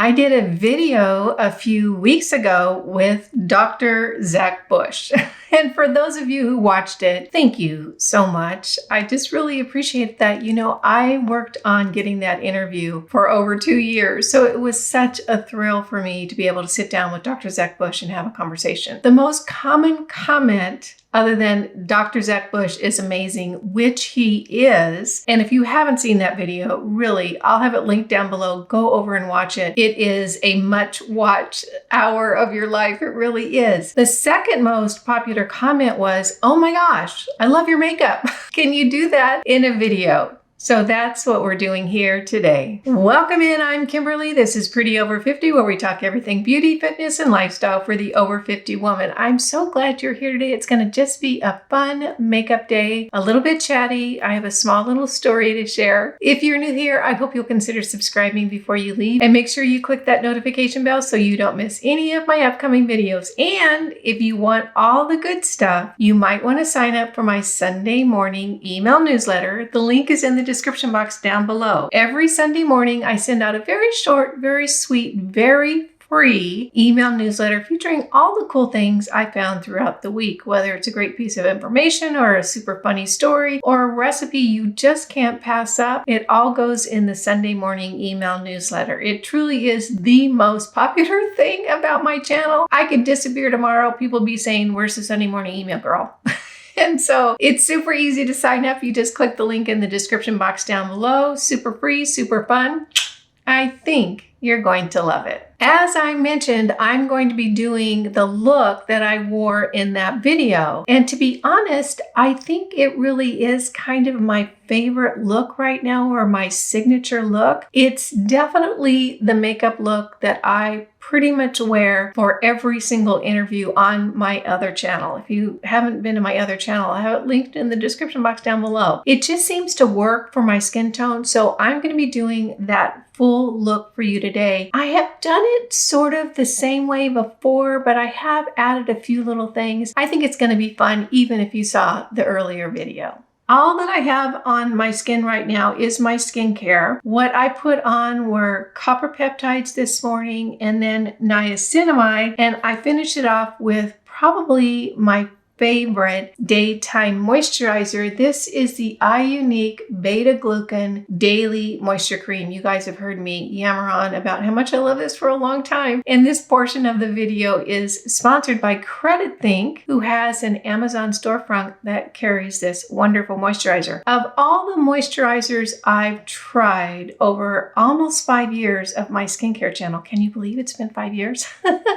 I did a video a few weeks ago with Dr. Zach Bush. And for those of you who watched it, thank you so much. I just really appreciate that. You know, I worked on getting that interview for over 2 years. So it was such a thrill for me to be able to sit down with Dr. Zach Bush and have a conversation. The most common comment other than Dr. Zach Bush is amazing, which he is. And if you haven't seen that video, really, I'll have it linked down below. Go over and watch it. It is a much watched hour of your life. It really is. The second most popular comment was, oh my gosh, I love your makeup. Can you do that in a video? So that's what we're doing here today. Welcome in, I'm Kimberly. This is Pretty Over 50, where we talk everything beauty, fitness, and lifestyle for the over 50 woman. I'm so glad you're here today. It's gonna just be a fun makeup day, a little bit chatty. I have a small little story to share. If you're new here, I hope you'll consider subscribing before you leave, and make sure you click that notification bell so you don't miss any of my upcoming videos. And if you want all the good stuff, you might wanna sign up for my Sunday morning email newsletter. The link is in the description box down below. Every Sunday morning, I send out a very short, very sweet, very free email newsletter featuring all the cool things I found throughout the week, whether it's a great piece of information or a super funny story or a recipe you just can't pass up. It all goes in the Sunday morning email newsletter. It truly is the most popular thing about my channel. I could disappear tomorrow. People be saying, where's the Sunday morning email girl? And so it's super easy to sign up. You just click the link in the description box down below. Super free, super fun. I think you're going to love it. As I mentioned, I'm going to be doing the look that I wore in that video. And to be honest, I think it really is kind of my favorite look right now, or my signature look. It's definitely the makeup look that I pretty much wear for every single interview on my other channel. If you haven't been to my other channel, I have it linked in the description box down below. It just seems to work for my skin tone, so I'm going to be doing that full look for you today. I have done it sort of the same way before, but I have added a few little things. I think it's going to be fun even if you saw the earlier video. All that I have on my skin right now is my skincare. What I put on were copper peptides this morning and then niacinamide, and I finished it off with probably my favorite daytime moisturizer. This is the iUnique Beta Glucan Daily Moisture Cream. You guys have heard me yammer on about how much I love this for a long time. And this portion of the video is sponsored by Credit Think, who has an Amazon storefront that carries this wonderful moisturizer. Of all the moisturizers I've tried over almost 5 years of my skincare channel, can you believe it's been 5 years?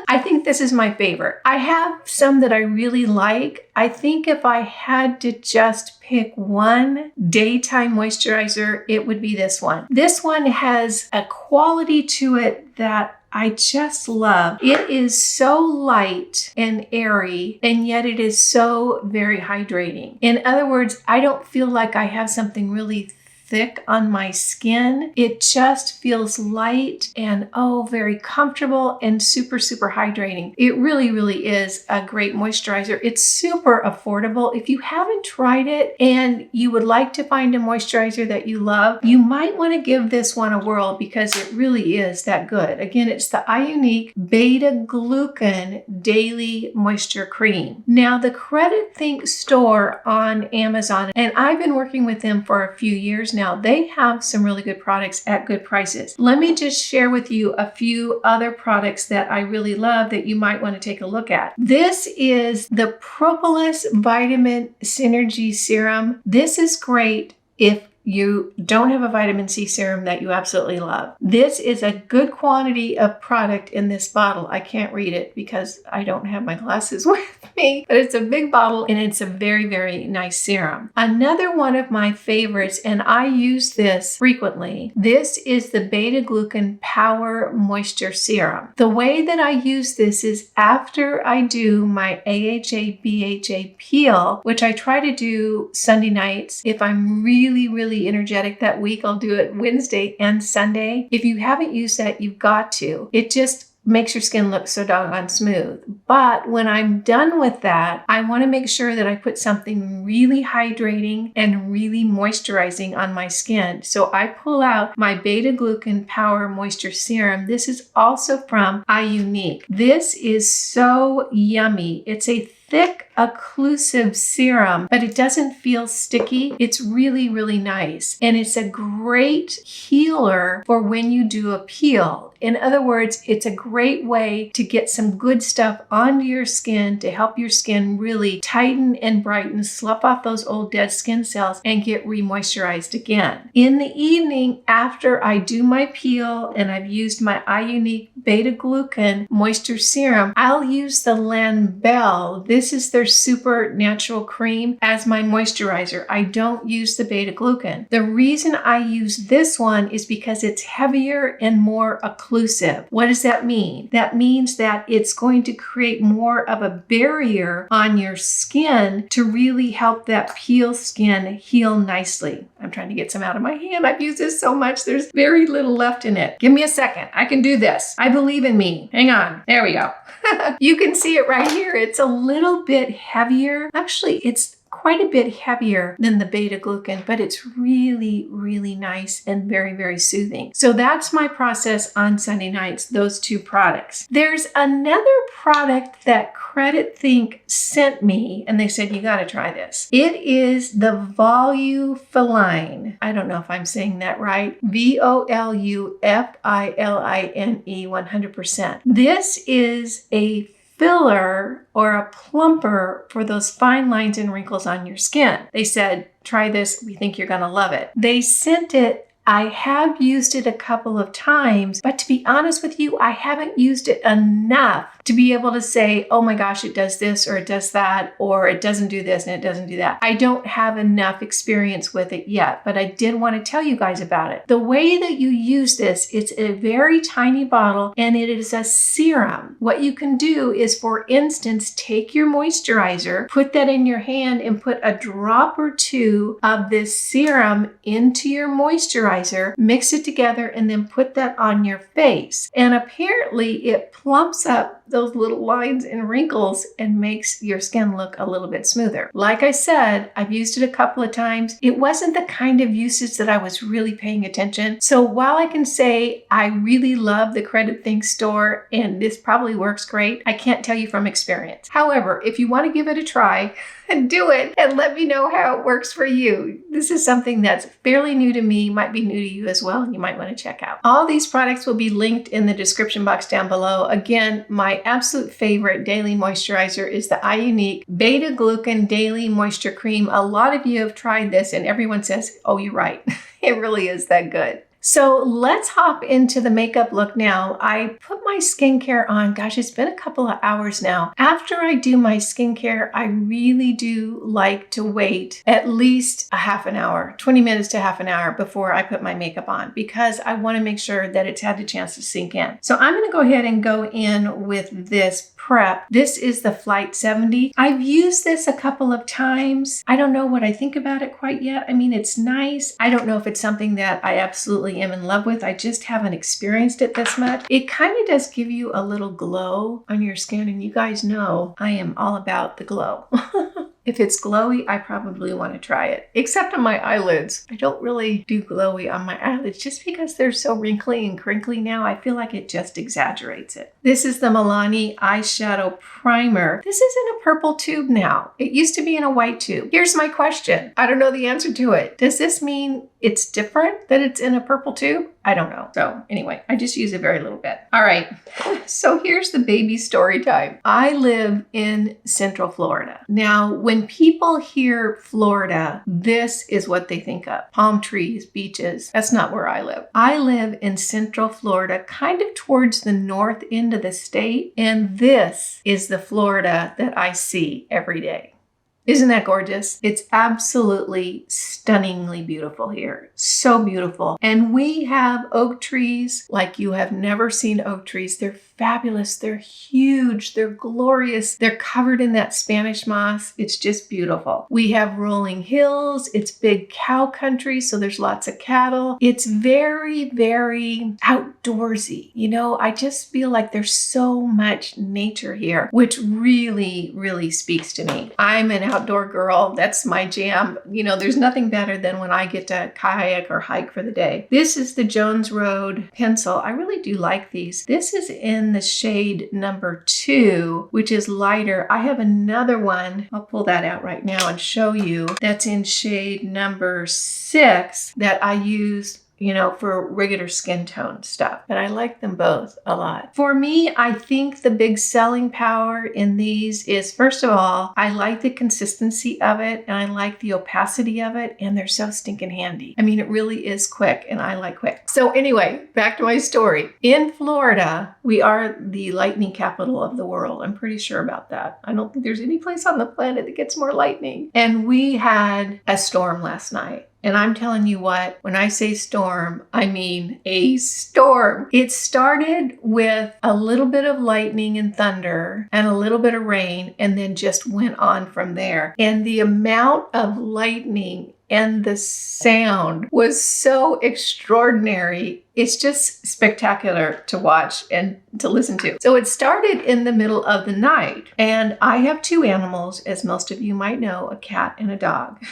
I think this is my favorite. I have some that I really like. I think if I had to just pick one daytime moisturizer, it would be this one. This one has a quality to it that I just love. It is so light and airy, and yet it is so very hydrating. In other words, I don't feel like I have something really thick on my skin. It just feels light and very comfortable and super, super hydrating. It really, really is a great moisturizer. It's super affordable. If you haven't tried it and you would like to find a moisturizer that you love, you might want to give this one a whirl because it really is that good. Again, it's the iUnique Beta Glucan Daily Moisture Cream. Now, the Credit Think store on Amazon, and I've been working with them for a few years now, they have some really good products at good prices. Let me just share with you a few other products that I really love that you might want to take a look at. This is the Propolis Vitamin Synergy Serum. This is great if you don't have a vitamin C serum that you absolutely love. This is a good quantity of product in this bottle. I can't read it because I don't have my glasses with me, but it's a big bottle and it's a very, very nice serum. Another one of my favorites, and I use this frequently, this is the Beta Glucan Power Moisture Serum. The way that I use this is after I do my AHA BHA peel, which I try to do Sunday nights. If I'm really, really energetic that week, I'll do it Wednesday and Sunday. If you haven't used that, you've got to. It just makes your skin look so doggone smooth. But when I'm done with that, I want to make sure that I put something really hydrating and really moisturizing on my skin. So I pull out my Beta Glucan Power Moisture Serum. This is also from iUnique. This is so yummy. It's a thick, occlusive serum, but it doesn't feel sticky. It's really, really nice. And it's a great healer for when you do a peel. In other words, it's a great way to get some good stuff onto your skin to help your skin really tighten and brighten, slough off those old dead skin cells, and get re-moisturized again. In the evening, after I do my peel and I've used my iUnique Beta Glucan Moisture Serum, I'll use the Lanbel. This is their super natural cream as my moisturizer. I don't use the Beta Glucan. The reason I use this one is because it's heavier and more occlusive. What does that mean? That means that it's going to create more of a barrier on your skin to really help that peel skin heal nicely. I'm trying to get some out of my hand. I've used this so much. There's very little left in it. Give me a second. I can do this. I believe in me. Hang on. There we go. You can see it right here. It's a little bit heavier. Actually, it's quite a bit heavier than the Beta Glucan, but it's really, really nice and very, very soothing. So that's my process on Sunday nights, those two products. There's another product that Credit Think sent me, and they said, you got to try this. It is the Volufiline. I don't know if I'm saying that right. Volufiline 100%. This is a filler or a plumper for those fine lines and wrinkles on your skin. They said, try this. We think you're going to love it. They sent it. I have used it a couple of times, but to be honest with you, I haven't used it enough to be able to say, oh my gosh, it does this or it does that, or it doesn't do this and it doesn't do that. I don't have enough experience with it yet, but I did want to tell you guys about it. The way that you use this, it's a very tiny bottle and it is a serum. What you can do is, for instance, take your moisturizer, put that in your hand and put a drop or two of this serum into your moisturizer, mix it together, and then put that on your face. And apparently it plumps up those little lines and wrinkles and makes your skin look a little bit smoother. Like I said, I've used it a couple of times. It wasn't the kind of usage that I was really paying attention. So while I can say I really love the Credit Think store and this probably works great, I can't tell you from experience. However, if you want to give it a try, and do it and let me know how it works for you. This is something that's fairly new to me, might be new to you as well, and you might want to check out. All these products will be linked in the description box down below. Again, my absolute favorite daily moisturizer is the iUnique Beta Glucan Daily Moisture Cream. A lot of you have tried this and everyone says, oh, you're right. It really is that good. So let's hop into the makeup look now. I put my skincare on. Gosh, it's been a couple of hours now. After I do my skincare, I really do like to wait at least a half an hour, 20 minutes to half an hour before I put my makeup on, because I want to make sure that it's had the chance to sink in. So I'm going to go ahead and go in with this prep. This is the Flyte 70. I've used this a couple of times. I don't know what I think about it quite yet. I mean, it's nice. I don't know if it's something that I absolutely am in love with. I just haven't experienced it this much. It kind of does give you a little glow on your skin, and you guys know I am all about the glow. If it's glowy, I probably want to try it, except on my eyelids. I don't really do glowy on my eyelids just because they're so wrinkly and crinkly now. I feel like it just exaggerates it. This is the Milani eyeshadow primer. This is in a purple tube now. It used to be in a white tube. Here's my question. I don't know the answer to it. Does this mean it's different that it's in a purple tube? I don't know. So anyway, I just use a very little bit. All right. So here's the baby story time. I live in Central Florida. Now, when people hear Florida, this is what they think of. Palm trees, beaches. That's not where I live. I live in Central Florida, kind of towards the north end of the state. And this is the Florida that I see every day. Isn't that gorgeous? It's absolutely stunningly beautiful here. So beautiful. And we have oak trees like you have never seen oak trees. They're fabulous. They're huge. They're glorious. They're covered in that Spanish moss. It's just beautiful. We have rolling hills. It's big cow country, so there's lots of cattle. It's very, very outdoorsy. You know, I just feel like there's so much nature here, which really, really speaks to me. I'm an outdoor girl. That's my jam. You know, there's nothing better than when I get to kayak or hike for the day. This is the Jones Road pencil. I really do like these. This is in the shade number 2, which is lighter. I have another one. I'll pull that out right now and show you. That's in shade number 6 that I use, you know, for regular skin tone stuff. But I like them both a lot. For me, I think the big selling power in these is, first of all, I like the consistency of it and I like the opacity of it, and they're so stinking handy. I mean, it really is quick and I like quick. So anyway, back to my story. In Florida, we are the lightning capital of the world. I'm pretty sure about that. I don't think there's any place on the planet that gets more lightning. And we had a storm last night. And I'm telling you what, when I say storm, I mean a storm. It started with a little bit of lightning and thunder and a little bit of rain, and then just went on from there. And the amount of lightning and the sound was so extraordinary. It's just spectacular to watch and to listen to. So it started in the middle of the night. And I have 2 animals, as most of you might know, a cat and a dog.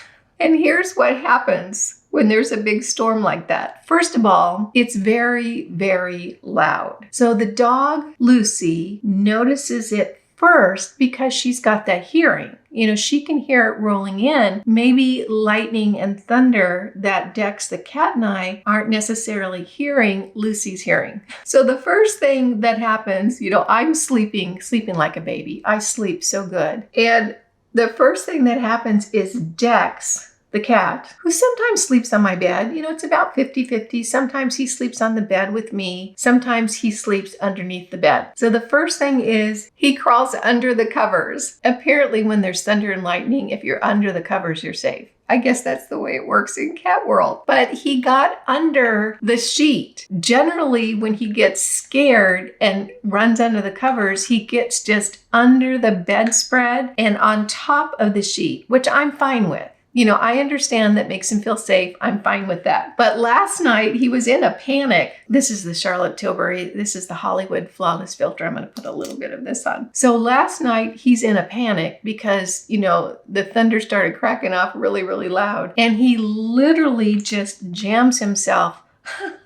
And here's what happens when there's a big storm like that. First of all, it's very, very loud. So the dog, Lucy, notices it first because she's got that hearing. You know, she can hear it rolling in. Maybe lightning and thunder that Dex, the cat, and I aren't necessarily hearing, Lucy's hearing. So the first thing that happens, you know, I'm sleeping like a baby. I sleep so good. And the first thing that happens is Dex, the cat, who sometimes sleeps on my bed. You know, it's about 50-50. Sometimes he sleeps on the bed with me. Sometimes he sleeps underneath the bed. So the first thing is he crawls under the covers. Apparently when there's thunder and lightning, if you're under the covers, you're safe. I guess that's the way it works in cat world. But he got under the sheet. Generally, when he gets scared and runs under the covers, he gets just under the bedspread and on top of the sheet, which I'm fine with. You know, I understand that makes him feel safe. I'm fine with that. But last night he was in a panic. This is the Charlotte Tilbury. This is the Hollywood Flawless filter. I'm going to put a little bit of this on. So last night he's in a panic because, you know, the thunder started cracking off really, really loud. And he literally just jams himself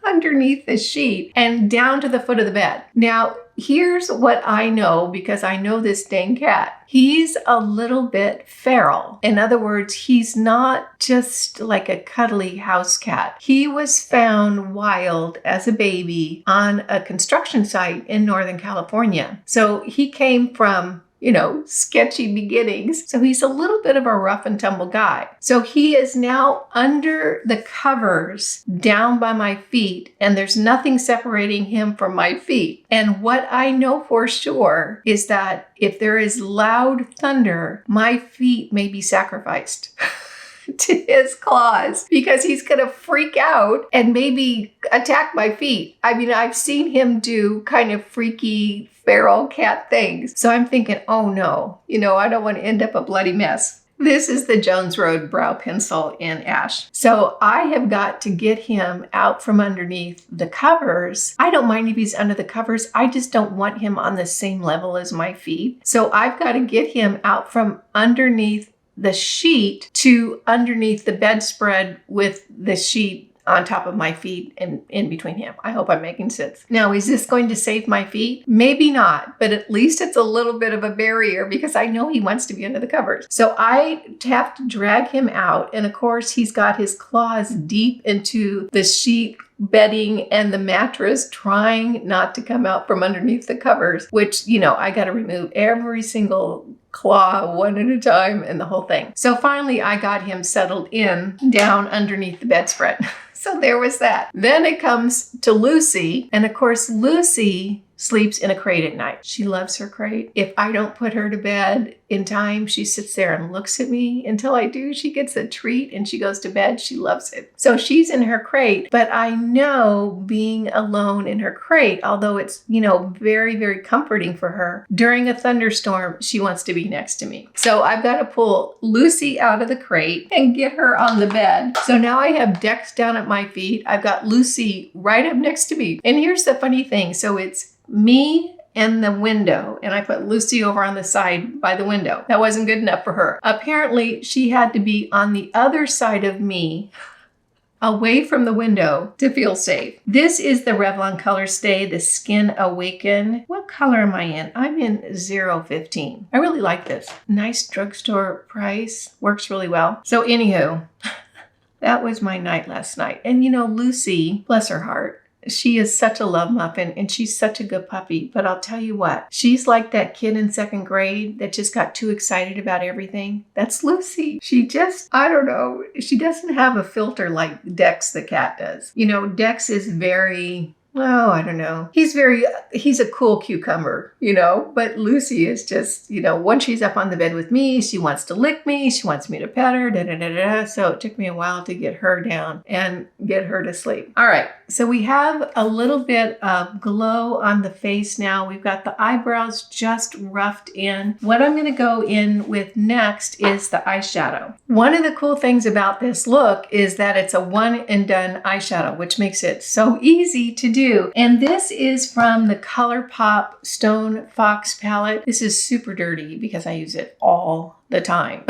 underneath the sheet and down to the foot of the bed. Now, here's what I know, because I know this dang cat. He's a little bit feral. In other words, he's not just like a cuddly house cat. He was found wild as a baby on a construction site in Northern California. So he came from, you know, sketchy beginnings. So he's a little bit of a rough and tumble guy. So he is now under the covers down by my feet, and there's nothing separating him from my feet. And what I know for sure is that if there is loud thunder, my feet may be sacrificed to his claws, because he's going to freak out and maybe attack my feet. I mean, I've seen him do kind of freaky feral cat things. So I'm thinking, oh no, you know, I don't want to end up a bloody mess. This is the Jones Road Brow Pencil in Ash. So I have got to get him out from underneath the covers. I don't mind if he's under the covers. I just don't want him on the same level as my feet. So I've got to get him out from underneath the sheet to underneath the bedspread with the sheet on top of my feet and in between him. I hope I'm making sense. Now, is this going to save my feet? Maybe not, but at least it's a little bit of a barrier because I know he wants to be under the covers. So I have to drag him out. And of course, he's got his claws deep into the sheet bedding and the mattress, trying not to come out from underneath the covers, which, you know, I got to remove every single claw one at a time and the whole thing. So finally I got him settled in down underneath the bedspread. So there was that. Then it comes to Lucy. And of course, Lucy sleeps in a crate at night. She loves her crate. If I don't put her to bed in time, she sits there and looks at me until I do. She gets a treat and she goes to bed. She loves it. So she's in her crate, but I know being alone in her crate, although it's, very, very comforting for her, during a thunderstorm, she wants to be next to me. So I've got to pull Lucy out of the crate and get her on the bed. So now I have Dex down at my feet. I've got Lucy right up next to me. And here's the funny thing. So it's me and the window, and I put Lucy over on the side by the window. That wasn't good enough for her. Apparently, she had to be on the other side of me, away from the window, to feel safe. This is the Revlon Color Stay, the Skin Awaken. What color am I in? I'm in 015. I really like this. Nice drugstore price. Works really well. So anywho, that was my night last night. And Lucy, bless her heart, she is such a love muffin and she's such a good puppy. But I'll tell you what, she's like that kid in 2nd grade that just got too excited about everything. That's Lucy. She just, I don't know, she doesn't have a filter like Dex the cat does. Dex is very, I don't know. He's a cool cucumber, but Lucy is just, once she's up on the bed with me, she wants to lick me. She wants me to pet her, da, da, da, da. So it took me a while to get her down and get her to sleep. All right. So we have a little bit of glow on the face now. We've got the eyebrows just roughed in. What I'm going to go in with next is the eyeshadow. One of the cool things about this look is that it's a one and done eyeshadow, which makes it so easy to do. And this is from the ColourPop Stone Fox palette. This is super dirty because I use it all the time.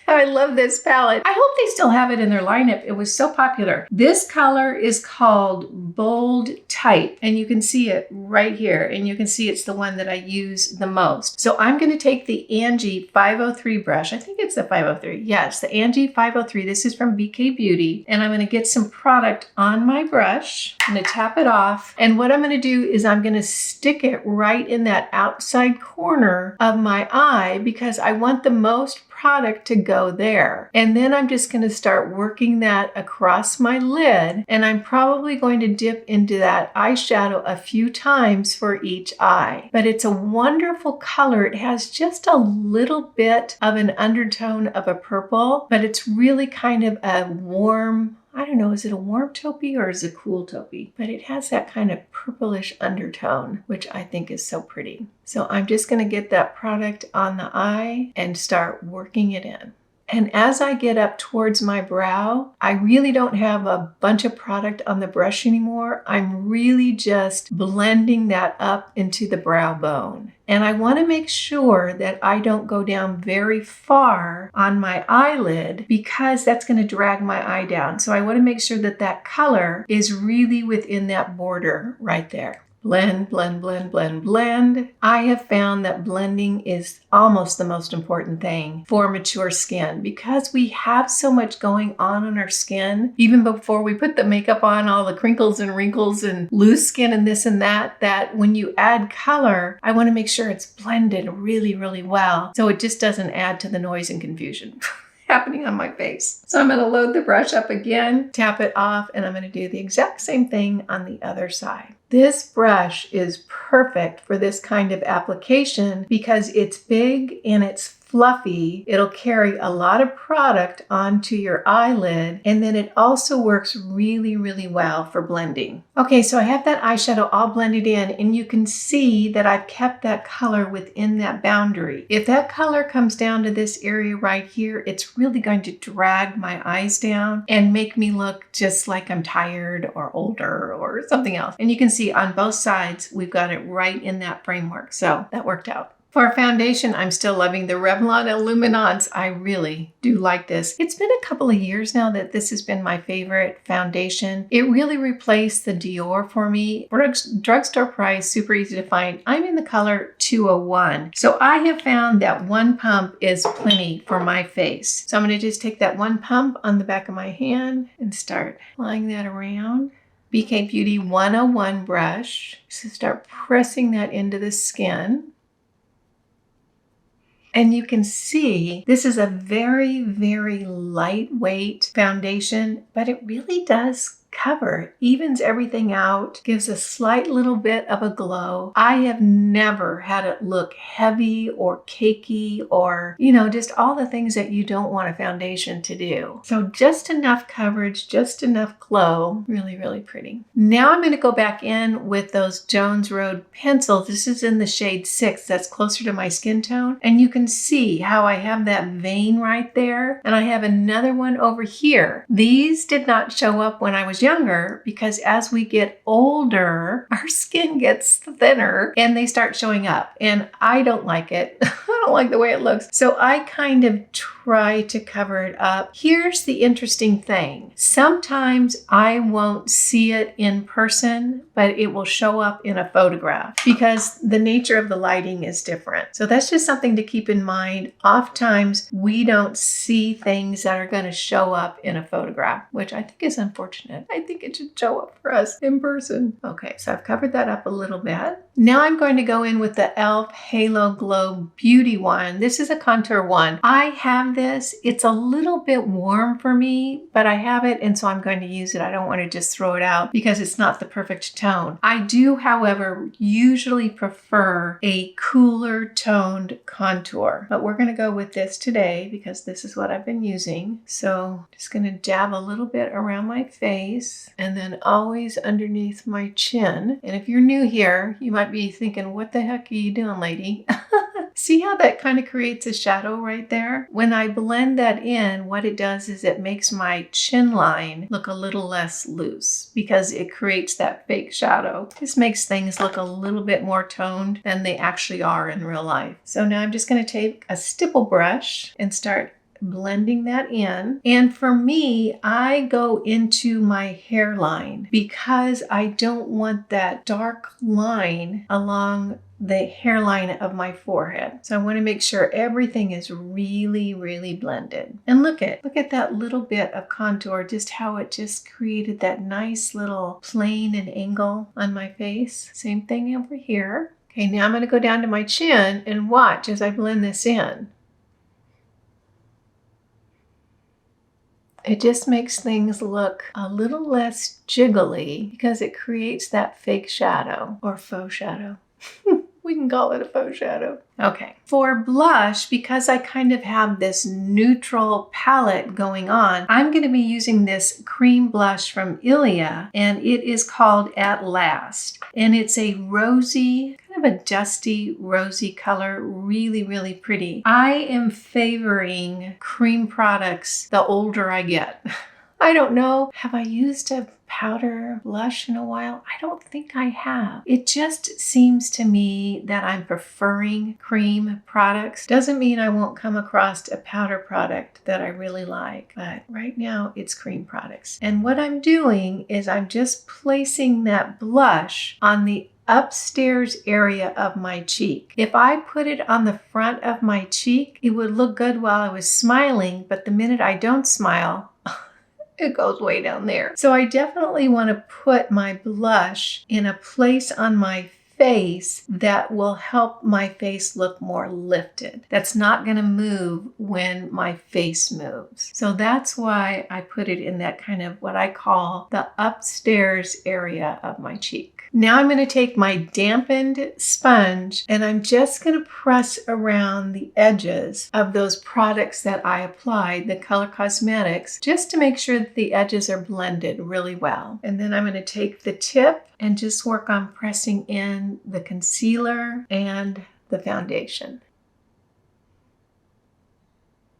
I love this palette. I hope they still have it in their lineup. It was so popular. This color is called Bold Type, and you can see it right here, and you can see it's the one that I use the most. So I'm going to take the Angie 503 brush. I think it's the 503. Yes, the Angie 503. This is from BK Beauty, and I'm going to get some product on my brush. I'm going to tap it off, and what I'm going to do is I'm going to stick it right in that outside corner of my eye because I want the most product to go there. And then I'm just going to start working that across my lid, and I'm probably going to dip into that eyeshadow a few times for each eye. But it's a wonderful color. It has just a little bit of an undertone of a purple, but it's really kind of a warm, I don't know, is it a warm taupey or is it a cool taupey? But it has that kind of purplish undertone, which I think is so pretty. So I'm just going to get that product on the eye and start working it in. And as I get up towards my brow, I really don't have a bunch of product on the brush anymore. I'm really just blending that up into the brow bone. And I want to make sure that I don't go down very far on my eyelid because that's going to drag my eye down. So I want to make sure that that color is really within that border right there. Blend, blend, blend, blend, blend. I have found that blending is almost the most important thing for mature skin because we have so much going on our skin, even before we put the makeup on, all the crinkles and wrinkles and loose skin and this and that, that when you add color, I want to make sure it's blended really, really well so it just doesn't add to the noise and confusion happening on my face. So I'm going to load the brush up again, tap it off, and I'm going to do the exact same thing on the other side. This brush is perfect for this kind of application because it's big and it's fluffy. It'll carry a lot of product onto your eyelid, and then it also works really, really well for blending. Okay, so I have that eyeshadow all blended in, and you can see that I've kept that color within that boundary. If that color comes down to this area right here, it's really going to drag my eyes down and make me look just like I'm tired or older or something else. And you can see on both sides, we've got it right in that framework. So that worked out. For foundation, I'm still loving the Revlon Illuminance. I really do like this. It's been a couple of years now that this has been my favorite foundation. It really replaced the Dior for me. Drugstore price, super easy to find. I'm in the color 201. So I have found that one pump is plenty for my face. So I'm going to just take that one pump on the back of my hand and start applying that around. BK Beauty 101 brush. So start pressing that into the skin. And you can see this is a very, very lightweight foundation, but it really does cover, evens everything out, gives a slight little bit of a glow. I have never had it look heavy or cakey or, just all the things that you don't want a foundation to do. So just enough coverage, just enough glow. Really, really pretty. Now I'm going to go back in with those Jones Road pencils. This is in the shade 6. That's closer to my skin tone. And you can see how I have that vein right there. And I have another one over here. These did not show up when I was younger because as we get older, our skin gets thinner and they start showing up. And I don't like it. I don't like the way it looks. So I kind of try to cover it up. Here's the interesting thing. Sometimes I won't see it in person, but it will show up in a photograph because the nature of the lighting is different. So that's just something to keep in mind. Oftentimes we don't see things that are going to show up in a photograph, which I think is unfortunate. I think it should show up for us in person. Okay, so I've covered that up a little bit. Now I'm going to go in with the e.l.f. Halo Glow Beauty one. This is a contour one. I have this. It's a little bit warm for me, but I have it, and so I'm going to use it. I don't want to just throw it out because it's not the perfect tone. I do, however, usually prefer a cooler toned contour, but we're going to go with this today because this is what I've been using. So just going to dab a little bit around my face and then always underneath my chin. And if you're new here, you might be thinking, what the heck are you doing, lady? See how that kind of creates a shadow right there? When I blend that in, what it does is it makes my chin line look a little less loose because it creates that fake shadow. This makes things look a little bit more toned than they actually are in real life. So now I'm just going to take a stipple brush and start blending that in. And for me, I go into my hairline because I don't want that dark line along the hairline of my forehead. So I want to make sure everything is really, really blended. And look at that little bit of contour, just how it just created that nice little plane and angle on my face. Same thing over here. Okay, now I'm going to go down to my chin and watch as I blend this in. It just makes things look a little less jiggly because it creates that fake shadow or faux shadow. We can call it a faux shadow. Okay. For blush, because I kind of have this neutral palette going on, I'm going to be using this cream blush from Ilia, and it is called At Last. And it's a rosy, kind of a dusty rosy color, really, really pretty. I am favoring cream products the older I get. I don't know. Have I used a powder blush in a while? I don't think I have. It just seems to me that I'm preferring cream products. Doesn't mean I won't come across a powder product that I really like, but right now it's cream products. And what I'm doing is I'm just placing that blush on the upstairs area of my cheek. If I put it on the front of my cheek, it would look good while I was smiling, but the minute I don't smile, it goes way down there. So I definitely want to put my blush in a place on my face that will help my face look more lifted. That's not going to move when my face moves. So that's why I put it in that kind of what I call the upstairs area of my cheek. Now I'm going to take my dampened sponge and I'm just going to press around the edges of those products that I applied, the Color Cosmetics, just to make sure that the edges are blended really well. And then I'm going to take the tip and just work on pressing in the concealer and the foundation.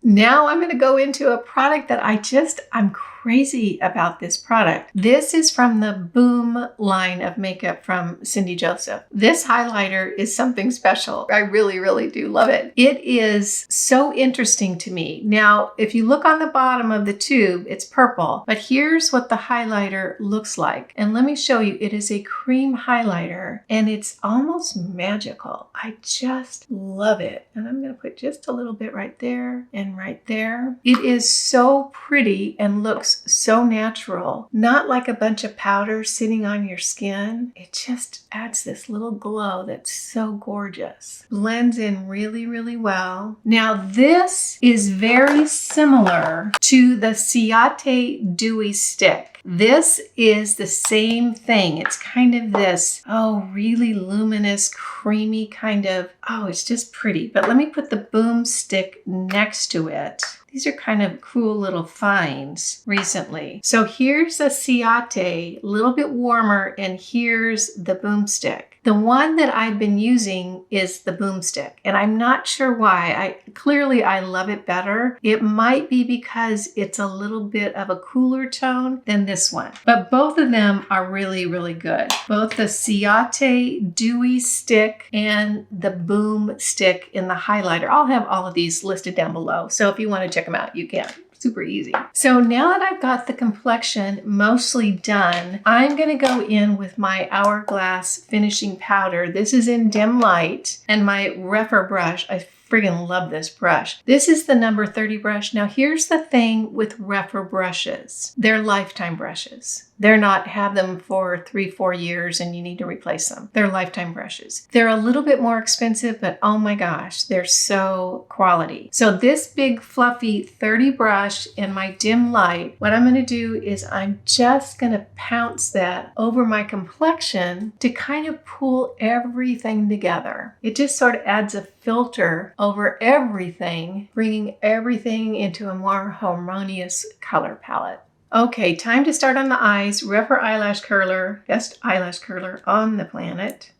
Now I'm going to go into a product that I'm crazy about this product. This is from the Boom line of makeup from Cindy Joseph. This highlighter is something special. I really, really do love it. It is so interesting to me. Now, if you look on the bottom of the tube, it's purple, but here's what the highlighter looks like. And let me show you, it is a cream highlighter and it's almost magical. I just love it. And I'm going to put just a little bit right there and right there. It is so pretty and looks looks so natural, not like a bunch of powder sitting on your skin. It just adds this little glow that's so gorgeous. Blends in really, really well. Now this is very similar to the Ciate Dewy Stick. This is the same thing. It's kind of this, really luminous, creamy kind of, it's just pretty. But let me put the boom stick next to it. These are kind of cool little finds recently. So here's a Ciate, a little bit warmer, and here's the boomstick. The one that I've been using is the boomstick, and I'm not sure why. Clearly I love it better. It might be because it's a little bit of a cooler tone than this one, but both of them are really, really good. Both the Ciate Dewy Stick and the Boom Stick in the highlighter. I'll have all of these listed down below, so if you want to check them out, you can. Super easy. So now that I've got the complexion mostly done, I'm gonna go in with my Hourglass finishing powder. This is in dim light, and my Rephr brush. I friggin' love this brush. This is the number 30 brush. Now here's the thing with Rephr brushes. They're lifetime brushes. They're not have them for 3-4 years and you need to replace them. They're lifetime brushes. They're a little bit more expensive, but oh my gosh, they're so quality. So this big fluffy 30 brush in my dim light, what I'm gonna do is I'm just gonna pounce that over my complexion to kind of pull everything together. It just sort of adds a filter over everything, bringing everything into a more harmonious color palette. Okay, time to start on the eyes. Rephr eyelash curler, best eyelash curler on the planet.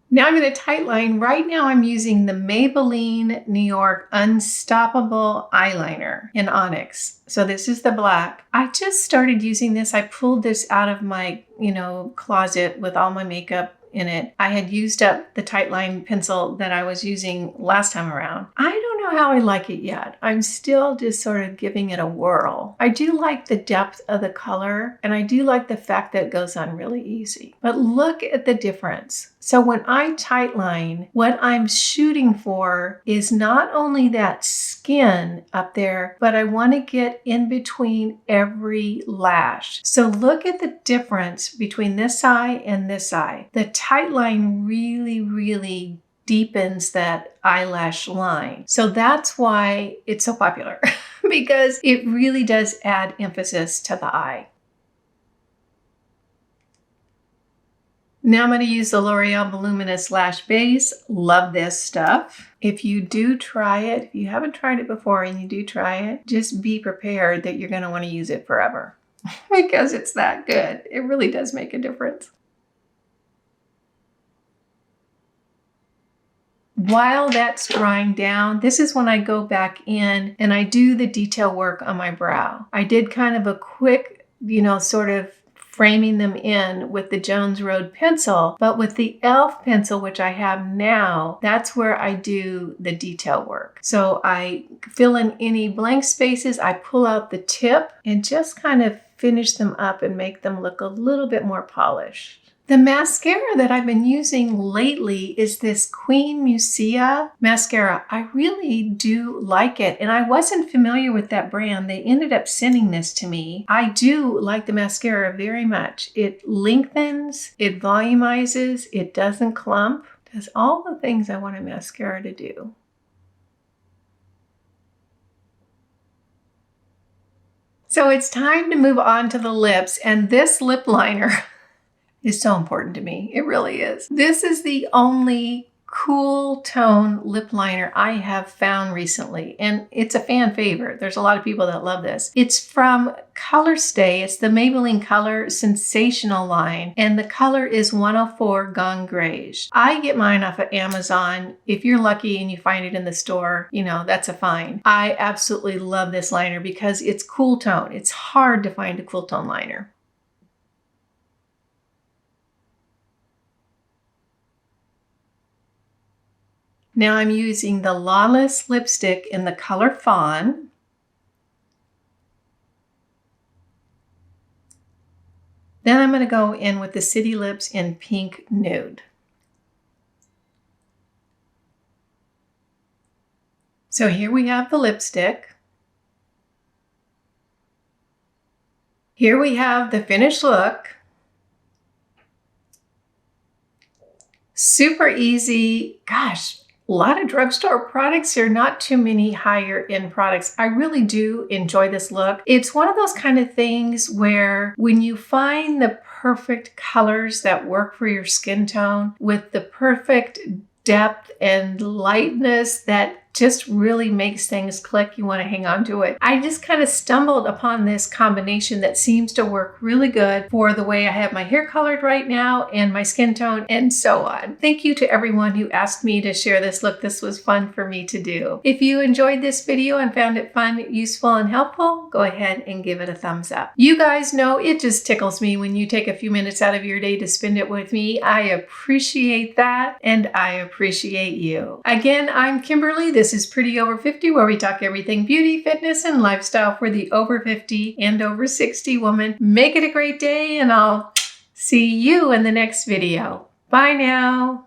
Now I'm going to tightline. Right now I'm using the Maybelline New York Unstoppable Eyeliner in Onyx. So this is the black. I just started using this. I pulled this out of my, closet with all my makeup in it. I had used up the tightline pencil that I was using last time around. I don't know how I like it yet. I'm still just sort of giving it a whirl. I do like the depth of the color, and I do like the fact that it goes on really easy. But look at the difference. So when I tightline, what I'm shooting for is not only that skin up there, but I want to get in between every lash. So look at the difference between this eye and this eye. The tightline really, really deepens that eyelash line. So that's why it's so popular because it really does add emphasis to the eye. Now I'm going to use the L'Oreal Voluminous Lash Base. Love this stuff. If you do try it, if you haven't tried it before and you do try it, just be prepared that you're going to want to use it forever because it's that good. It really does make a difference. While that's drying down, this is when I go back in and I do the detail work on my brow. I did kind of a quick, sort of framing them in with the Jones Road pencil, but with the e.l.f. pencil, which I have now, that's where I do the detail work. So I fill in any blank spaces, I pull out the tip and just kind of finish them up and make them look a little bit more polished. The mascara that I've been using lately is this Queen Musia mascara. I really do like it, and I wasn't familiar with that brand. They ended up sending this to me. I do like the mascara very much. It lengthens, it volumizes, it doesn't clump. It does all the things I want a mascara to do. So it's time to move on to the lips, and this lip liner is so important to me. It really is. This is the only cool tone lip liner I have found recently, and it's a fan favorite. There's a lot of people that love this. It's from Colorstay. It's the Maybelline Color Sensational line, and the color is 104 Gone Greige. I get mine off of Amazon. If you're lucky and you find it in the store, that's a find. I absolutely love this liner because it's cool tone. It's hard to find a cool tone liner. Now I'm using the Lawless lipstick in the color Fawn. Then I'm going to go in with the City Lips in Pink Nude. So here we have the lipstick. Here we have the finished look. Super easy. Gosh, a lot of drugstore products here, not too many higher end products. I really do enjoy this look. It's one of those kind of things where when you find the perfect colors that work for your skin tone with the perfect depth and lightness that just really makes things click, you want to hang on to it. I just kind of stumbled upon this combination that seems to work really good for the way I have my hair colored right now and my skin tone and so on. Thank you to everyone who asked me to share this look. This was fun for me to do. If you enjoyed this video and found it fun, useful, and helpful, go ahead and give it a thumbs up. You guys know it just tickles me when you take a few minutes out of your day to spend it with me. I appreciate that, and I appreciate you. Again, I'm Kimberly. This is Pretty Over 50, where we talk everything beauty, fitness, and lifestyle for the over 50 and over 60 woman. Make it a great day, and I'll see you in the next video. Bye now.